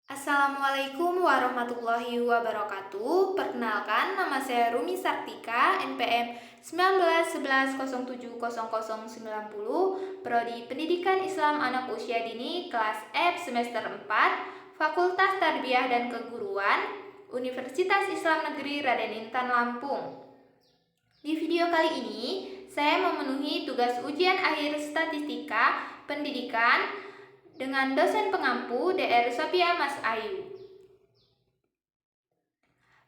Assalamualaikum warahmatullahi wabarakatuh. Perkenalkan, nama saya Rumi Sartika, NPM 1911070090, Prodi Pendidikan Islam Anak Usia Dini, kelas F semester 4, Fakultas Tarbiyah dan Keguruan, Universitas Islam Negeri Raden Intan Lampung. Di video kali ini, saya memenuhi tugas ujian akhir statistika pendidikan dengan dosen pengampu Dr. Sophia Mas Ayu.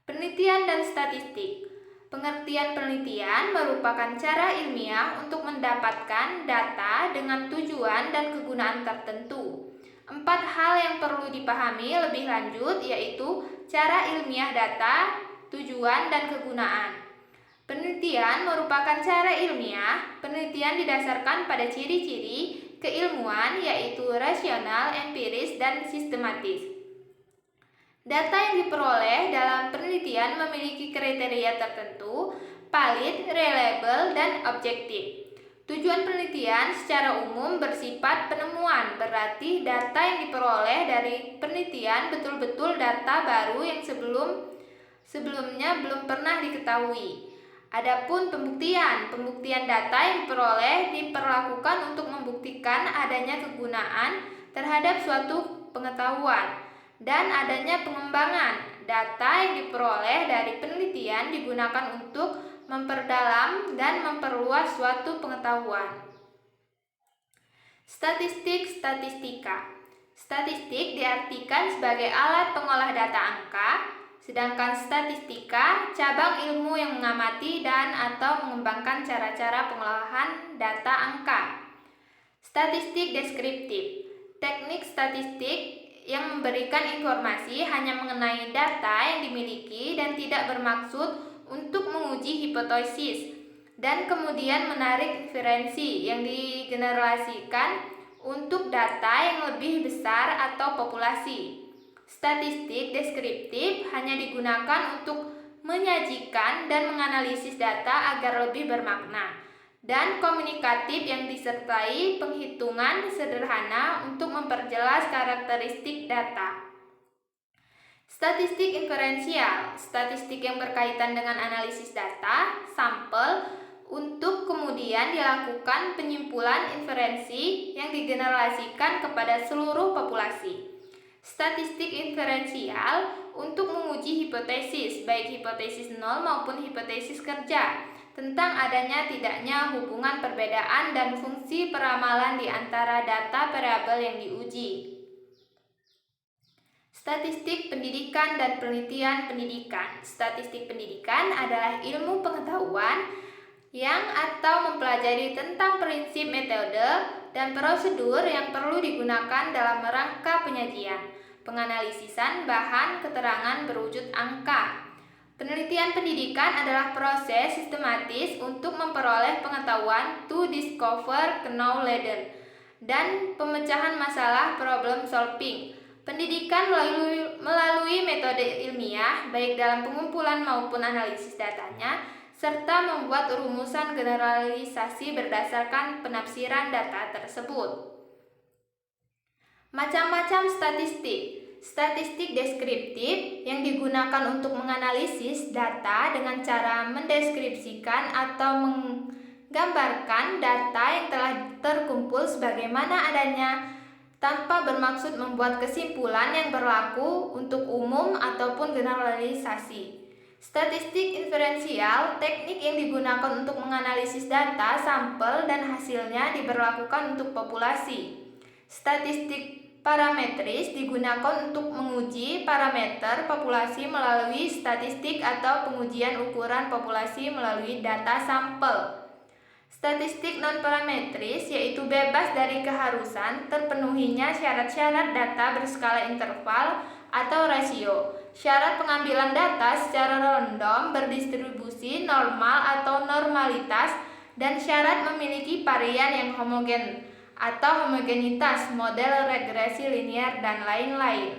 Penelitian dan statistik. Pengertian penelitian merupakan cara ilmiah untuk mendapatkan data dengan tujuan dan kegunaan tertentu. 4 hal yang perlu dipahami lebih lanjut yaitu cara ilmiah data, tujuan, dan kegunaan. Penelitian merupakan cara ilmiah. Penelitian didasarkan pada ciri-ciri keilmuan yaitu rasional, empiris, dan sistematis. Data yang diperoleh dalam penelitian memiliki kriteria tertentu, valid, reliable, dan objektif. Tujuan penelitian secara umum bersifat penemuan, berarti data yang diperoleh dari penelitian betul-betul data baru yang sebelumnya belum pernah diketahui. Adapun pembuktian data yang diperoleh diperlakukan untuk membuktikan adanya kegunaan terhadap suatu pengetahuan dan adanya pengembangan. Data yang diperoleh dari penelitian digunakan untuk memperdalam dan memperluas suatu pengetahuan. Statistika. Statistik diartikan sebagai alat pengolah data angka, sedangkan statistika cabang ilmu yang mengamati dan atau mengembangkan cara-cara pengolahan data angka. Statistik deskriptif. Teknik statistik yang memberikan informasi hanya mengenai data yang dimiliki dan tidak bermaksud untuk menguji hipotesis dan kemudian menarik inferensi yang digeneralisasikan untuk data yang lebih besar atau populasi. Statistik deskriptif hanya digunakan untuk menyajikan dan menganalisis data agar lebih bermakna, dan komunikatif yang disertai penghitungan sederhana untuk memperjelas karakteristik data. Statistik inferensial, statistik yang berkaitan dengan analisis data, sampel, untuk kemudian dilakukan penyimpulan inferensi yang digeneralisasikan kepada seluruh populasi. Statistik inferensial untuk menguji hipotesis, baik hipotesis nol maupun hipotesis kerja, tentang adanya tidaknya hubungan perbedaan dan fungsi peramalan di antara data variabel yang diuji. Statistik pendidikan dan penelitian pendidikan. Statistik pendidikan adalah ilmu pengetahuan yang atau mempelajari tentang prinsip, metode, dan prosedur yang perlu digunakan dalam rangka penyajian, penganalisisan bahan keterangan berwujud angka. Penelitian pendidikan adalah proses sistematis untuk memperoleh pengetahuan, to discover knowledge, dan pemecahan masalah, problem solving. Pendidikan melalui metode ilmiah, baik dalam pengumpulan maupun analisis datanya, serta membuat rumusan generalisasi berdasarkan penafsiran data tersebut. Macam-macam statistik. Statistik deskriptif yang digunakan untuk menganalisis data dengan cara mendeskripsikan atau menggambarkan data yang telah terkumpul sebagaimana adanya tanpa bermaksud membuat kesimpulan yang berlaku untuk umum ataupun generalisasi. Statistik inferensial, teknik yang digunakan untuk menganalisis data, sampel, dan hasilnya diberlakukan untuk populasi. Statistik parametris digunakan untuk menguji parameter populasi melalui statistik atau pengujian ukuran populasi melalui data sampel. Statistik non-parametris yaitu bebas dari keharusan terpenuhinya syarat-syarat data berskala interval atau rasio, syarat pengambilan data secara random berdistribusi normal atau normalitas, dan syarat memiliki varian yang homogen atau homogenitas, model regresi linear, dan lain-lain.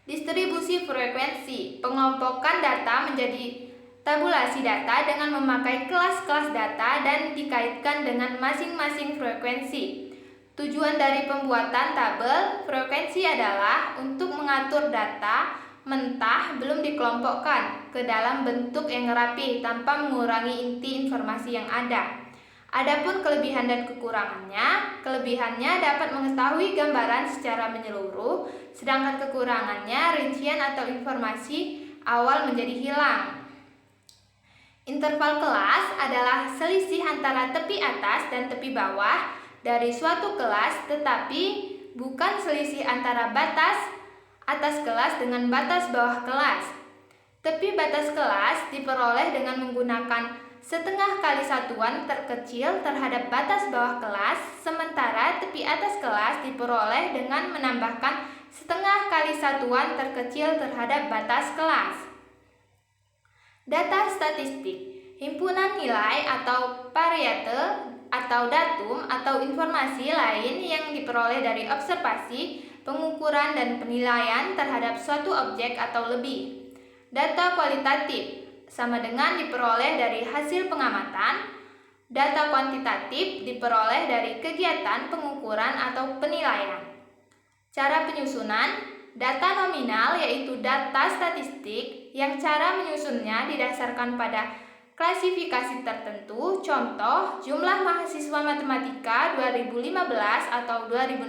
Distribusi frekuensi, pengelompokan data menjadi tabulasi data dengan memakai kelas-kelas data dan dikaitkan dengan masing-masing frekuensi. Tujuan dari pembuatan tabel frekuensi adalah untuk mengatur data mentah belum dikelompokkan ke dalam bentuk yang rapi tanpa mengurangi inti informasi yang ada. Adapun kelebihan dan kekurangannya, kelebihannya dapat mengetahui gambaran secara menyeluruh, sedangkan kekurangannya rincian atau informasi awal menjadi hilang. Interval kelas adalah selisih antara tepi atas dan tepi bawah dari suatu kelas, tetapi bukan selisih antara batas atas kelas dengan batas bawah kelas. Tepi batas kelas diperoleh dengan menggunakan setengah kali satuan terkecil terhadap batas bawah kelas, sementara tepi atas kelas diperoleh dengan menambahkan setengah kali satuan terkecil terhadap batas kelas. Data statistik, himpunan nilai atau variabel atau datum atau informasi lain yang diperoleh dari observasi, pengukuran dan penilaian terhadap suatu objek atau lebih. Data kualitatif sama dengan diperoleh dari hasil pengamatan. Data kuantitatif diperoleh dari kegiatan pengukuran atau penilaian. Cara penyusunan data nominal yaitu data statistik yang cara menyusunnya didasarkan pada klasifikasi tertentu, contoh jumlah mahasiswa matematika 2015 atau 2016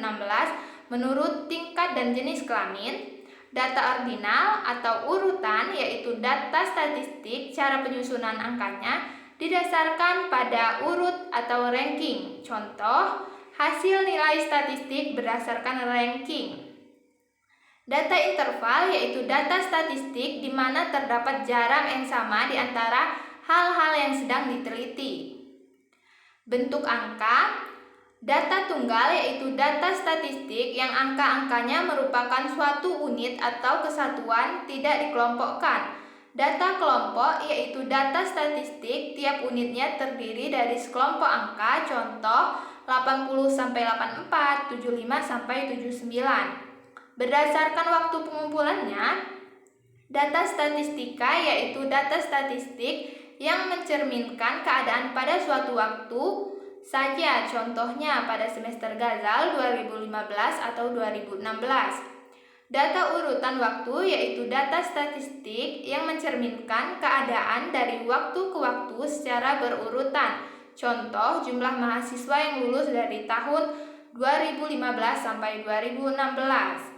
menurut tingkat dan jenis kelamin. Data ordinal atau urutan yaitu data statistik, cara penyusunan angkanya didasarkan pada urut atau ranking, contoh hasil nilai statistik berdasarkan ranking. Data interval yaitu data statistik di mana terdapat jarak yang sama di antara hal-hal yang sedang diteliti. Bentuk angka, data tunggal yaitu data statistik yang angka-angkanya merupakan suatu unit atau kesatuan tidak dikelompokkan. Data kelompok yaitu data statistik tiap unitnya terdiri dari sekelompok angka, contoh 80 sampai 84, 75 sampai 79. Berdasarkan waktu pengumpulannya, data statistika yaitu data statistik yang mencerminkan keadaan pada suatu waktu saja, contohnya pada semester Ghazal 2015 atau 2016. Data urutan waktu yaitu data statistik yang mencerminkan keadaan dari waktu ke waktu secara berurutan, contoh jumlah mahasiswa yang lulus dari tahun 2015 sampai 2016.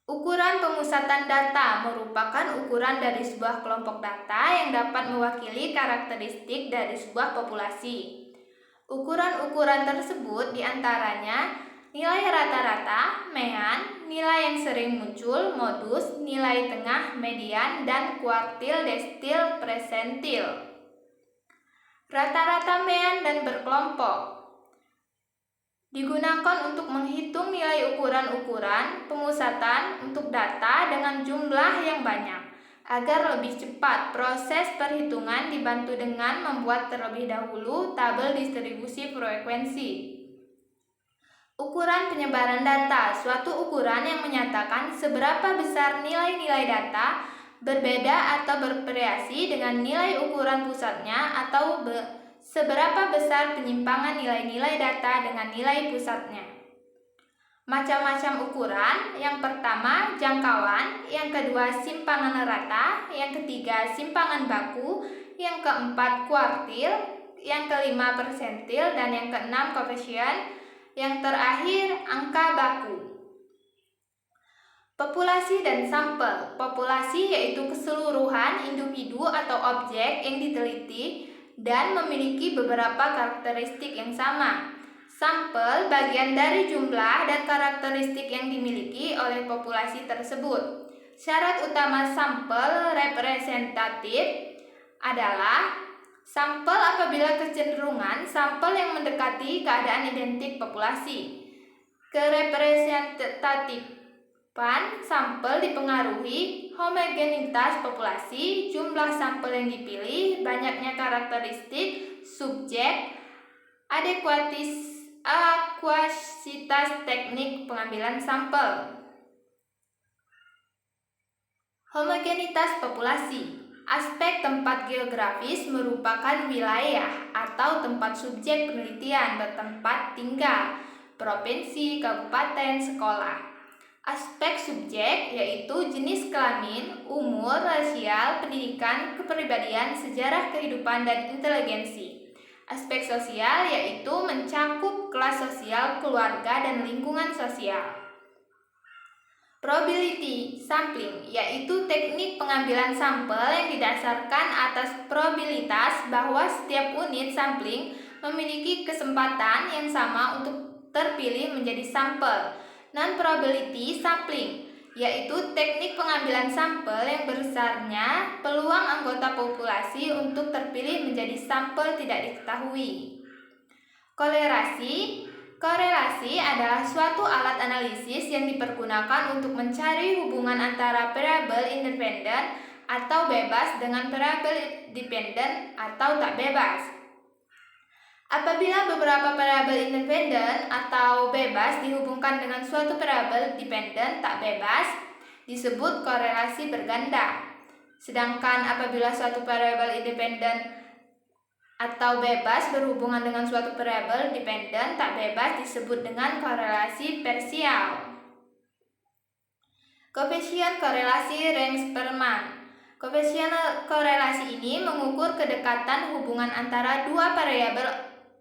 Ukuran pemusatan data merupakan ukuran dari sebuah kelompok data yang dapat mewakili karakteristik dari sebuah populasi. Ukuran-ukuran tersebut diantaranya nilai rata-rata, mean, nilai yang sering muncul, modus, nilai tengah, median, dan kuartil, destil, persentil. Rata-rata, mean, dan berkelompok digunakan untuk menghitung nilai ukuran-ukuran pemusatan untuk data dengan jumlah yang banyak. Agar lebih cepat, proses perhitungan dibantu dengan membuat terlebih dahulu tabel distribusi frekuensi. Ukuran penyebaran data, suatu ukuran yang menyatakan seberapa besar nilai-nilai data berbeda atau bervariasi dengan nilai ukuran pusatnya atau seberapa besar penyimpangan nilai-nilai data dengan nilai pusatnya. Macam-macam ukuran, yang pertama jangkauan, yang kedua simpangan rata, yang ketiga simpangan baku, yang keempat kuartil, yang kelima persentil, dan yang keenam koefisien, yang terakhir angka baku. Populasi dan sampel. Populasi yaitu keseluruhan individu atau objek yang diteliti dan memiliki beberapa karakteristik yang sama. Sampel bagian dari jumlah dan karakteristik yang dimiliki oleh populasi tersebut. Syarat utama sampel representatif adalah sampel apabila kecenderungan sampel yang mendekati keadaan identik populasi. Kerepresentatifan sampel dipengaruhi homogenitas populasi, jumlah sampel yang dipilih, banyaknya karakteristik subjek, akuasitas teknik pengambilan sampel. Homogenitas populasi Aspek tempat geografis merupakan wilayah atau tempat subjek penelitian bertempat tinggal, provinsi, kabupaten, sekolah. Aspek subjek yaitu jenis kelamin, umur, rasial, pendidikan, kepribadian, sejarah kehidupan, dan inteligensi. Aspek sosial yaitu mencakup kelas sosial, keluarga, dan lingkungan sosial. Probability sampling yaitu teknik pengambilan sampel yang didasarkan atas probabilitas bahwa setiap unit sampling memiliki kesempatan yang sama untuk terpilih menjadi sampel. Non-probability sampling yaitu teknik pengambilan sampel yang besarnya peluang anggota populasi untuk terpilih menjadi sampel tidak diketahui. Korelasi adalah suatu alat analisis yang dipergunakan untuk mencari hubungan antara variabel independen atau bebas dengan variabel dependen atau tak bebas. Apabila beberapa variabel independen atau bebas dihubungkan dengan suatu variabel dependen tak bebas, disebut korelasi berganda. Sedangkan apabila suatu variabel independen atau bebas berhubungan dengan suatu variabel dependen tak bebas disebut dengan korelasi parsial. Koefisien korelasi Reng-Sperman. Koefisien korelasi ini mengukur kedekatan hubungan antara dua variabel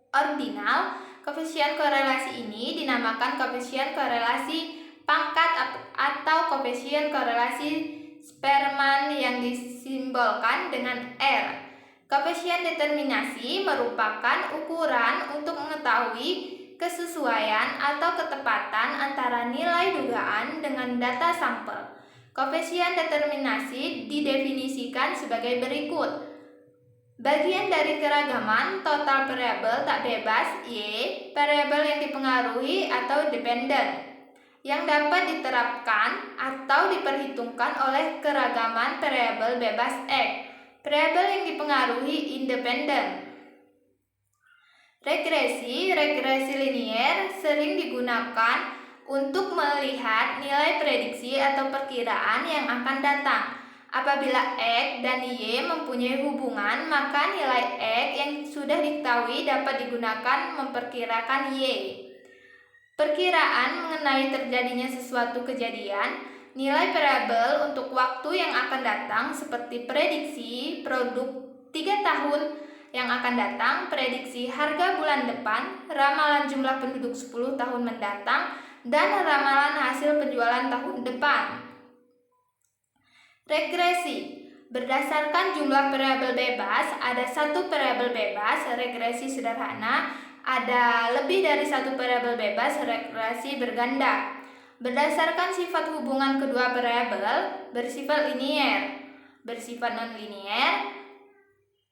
ordinal. Koefisien korelasi ini dinamakan koefisien korelasi pangkat atau koefisien korelasi Sperman yang disimbolkan dengan R. Koefisien determinasi merupakan ukuran untuk mengetahui kesesuaian atau ketepatan antara nilai dugaan dengan data sampel. Koefisien determinasi didefinisikan sebagai berikut. Bagian dari keragaman total variabel tak bebas Y, variabel yang dipengaruhi atau dependen, yang dapat diterapkan atau diperhitungkan oleh keragaman variabel bebas X. Variabel yang dipengaruhi independen. Regresi linier sering digunakan untuk melihat nilai prediksi atau perkiraan yang akan datang. Apabila X dan Y mempunyai hubungan, maka nilai X yang sudah diketahui dapat digunakan memperkirakan Y. Perkiraan mengenai terjadinya sesuatu kejadian. Nilai variabel untuk waktu yang akan datang seperti prediksi produk 3 tahun yang akan datang, prediksi harga bulan depan, ramalan jumlah penduduk 10 tahun mendatang, dan ramalan hasil penjualan tahun depan. Regresi berdasarkan jumlah variabel bebas, ada satu variabel bebas, regresi sederhana, ada lebih dari satu variabel bebas, regresi berganda. Berdasarkan sifat hubungan kedua variabel, bersifat linier, bersifat non-linier,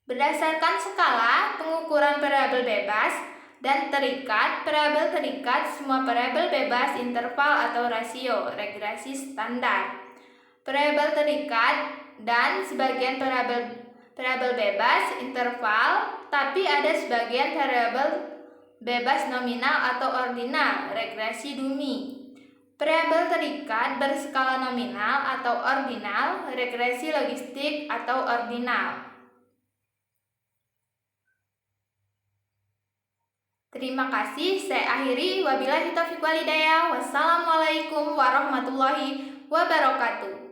berdasarkan skala pengukuran variabel bebas dan terikat, variabel terikat, semua variabel bebas, interval atau rasio, regresi standar. Variabel terikat dan sebagian variabel bebas, interval, tapi ada sebagian variabel bebas nominal atau ordinal, regresi Dumi. Variabel terikat berskala nominal atau ordinal, regresi logistik atau ordinal. Terima kasih, saya akhiri. Wabillahi taufiq wal hidayah. Wassalamualaikum warahmatullahi wabarakatuh.